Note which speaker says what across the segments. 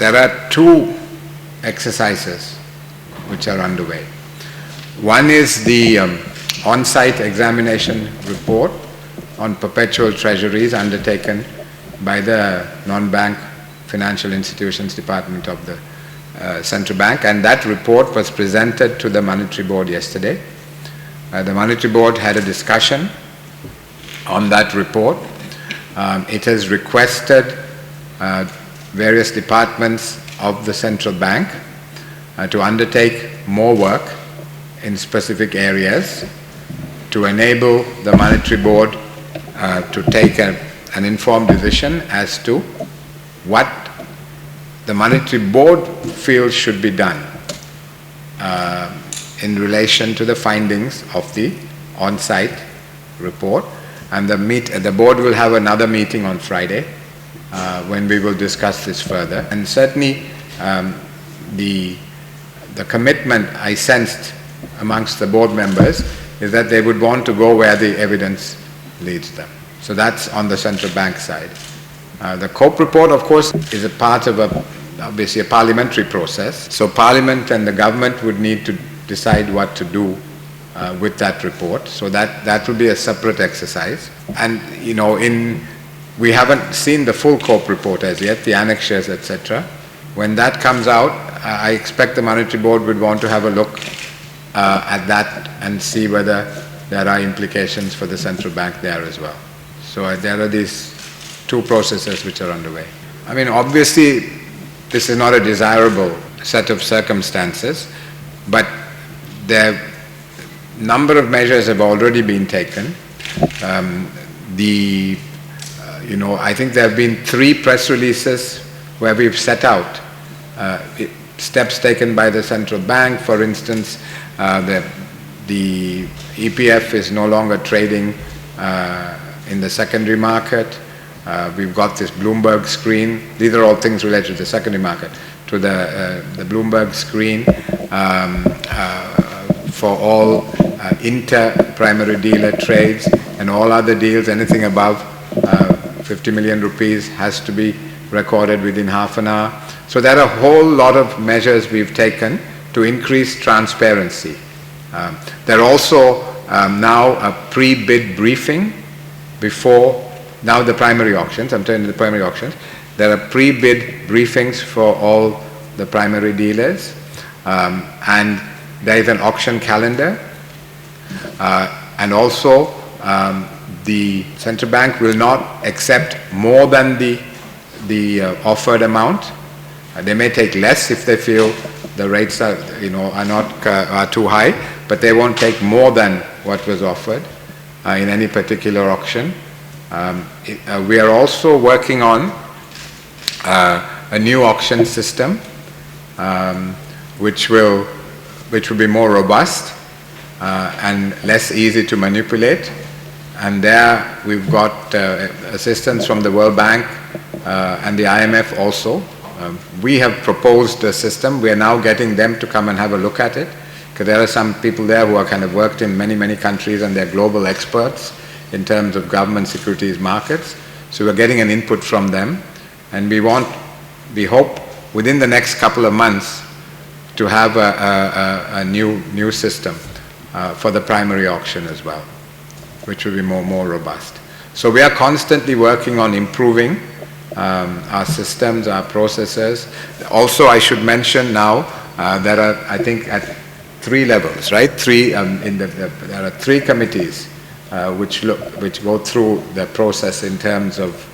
Speaker 1: there are two exercises which are underway. One is the on-site examination report on perpetual treasuries undertaken by the non-bank financial institutions department of the central bank, and that report was presented to the Monetary Board yesterday. The Monetary Board had a discussion on that report. It has requested various departments of the central bank to undertake more work in specific areas to enable the Monetary Board to take an informed decision as to what the Monetary Board feels should be done in relation to the findings of the on-site report. And the board will have another meeting on Friday when we will discuss this further. And certainly the commitment I sensed amongst the board members is that they would want to go where the evidence leads them. So that's on the central bank side. The COPE report, of course, is a part of obviously a parliamentary process. So Parliament and the government would need to decide what to do with that report. So that will be a separate exercise. And we haven't seen the full COPE report as yet, the annexures, etc. When that comes out, I expect the Monetary Board would want to have a look at that and see whether there are implications for the central bank there as well. So there are these two processes which are underway. I mean, obviously, this is not a desirable set of circumstances, but the number of measures have already been taken. I think there have been 3 press releases where we've set out steps taken by the central bank. For instance, the EPF is no longer trading in the secondary market. We've got this Bloomberg screen. These are all things related to the secondary market, to the Bloomberg screen for all inter-primary dealer trades and all other deals. Anything above 50 million rupees has to be recorded within half an hour. So there are a whole lot of measures we've taken to increase transparency. There are also now a pre-bid briefing before now the primary auctions. I'm turning to the primary auctions. There are pre-bid briefings for all the primary dealers, and there is an auction calendar, and also the central bank will not accept more than the offered amount. They may take less if they feel the rates are too high, but they won't take more than what was offered in any particular auction. We are also working on a new auction system, which will be more robust and less easy to manipulate. And there we've got assistance from the World Bank and the IMF also. We have proposed a system. We are now getting them to come and have a look at it, because there are some people there who are kind of worked in many countries, and they're global experts in terms of government securities markets. So we're getting an input from them, and we hope within the next couple of months to have a new system for the primary auction as well, which will be more robust. So we are constantly working on improving our systems, our processes. Also, I should mention now there are, I think, at 3 levels, right? There are 3 committees which go through the process in terms of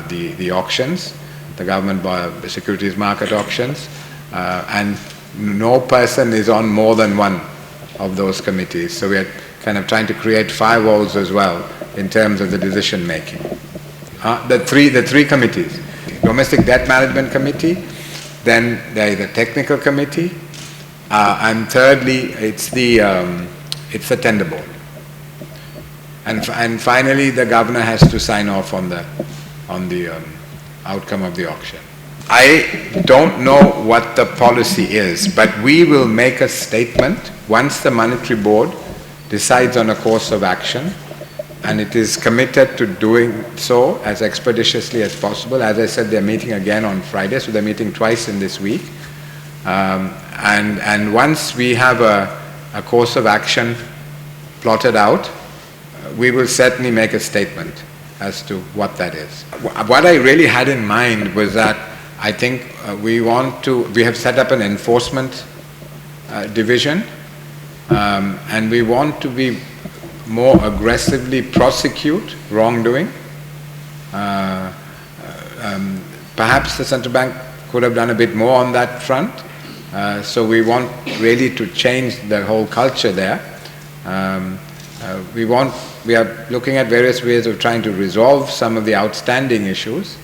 Speaker 1: the auctions, the government securities market auctions, and no person is on more than one of those committees. So we are kind of trying to create firewalls as well in terms of the decision making. The three committees: Domestic Debt Management Committee, then there is a technical committee, and thirdly it's the tender board. And finally, the governor has to sign off on the outcome of the auction. I don't know what the policy is, but we will make a statement once the Monetary Board decides on a course of action, and it is committed to doing so as expeditiously as possible. As I said, they're meeting again on Friday, so they're meeting twice in this week. And once we have a course of action plotted out, we will certainly make a statement as to what that is. What I really had in mind was that I think we have set up an enforcement division, and we want to be more aggressively prosecute wrongdoing. Perhaps the central bank could have done a bit more on that front. So we want really to change the whole culture there. We are looking at various ways of trying to resolve some of the outstanding issues,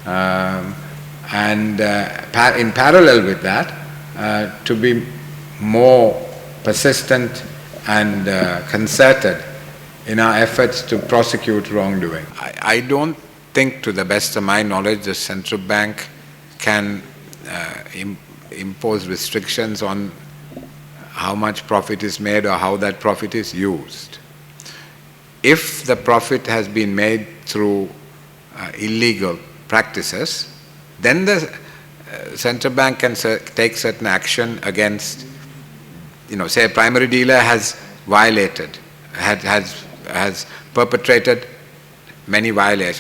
Speaker 1: and in parallel with that, to be more persistent and concerted in our efforts to prosecute wrongdoing. I don't think, to the best of my knowledge, the central bank can impose restrictions on how much profit is made or how that profit is used. If the profit has been made through illegal practices, then the central bank can take certain action against, say a primary dealer has violated, has perpetrated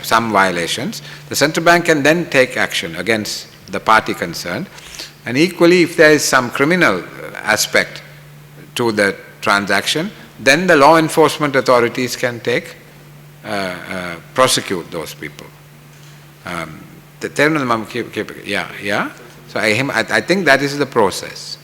Speaker 1: some violations. The central bank can then take action against the party concerned. And equally, if there is some criminal aspect to the transaction, then the law enforcement authorities can prosecute those people. So I think that is the process.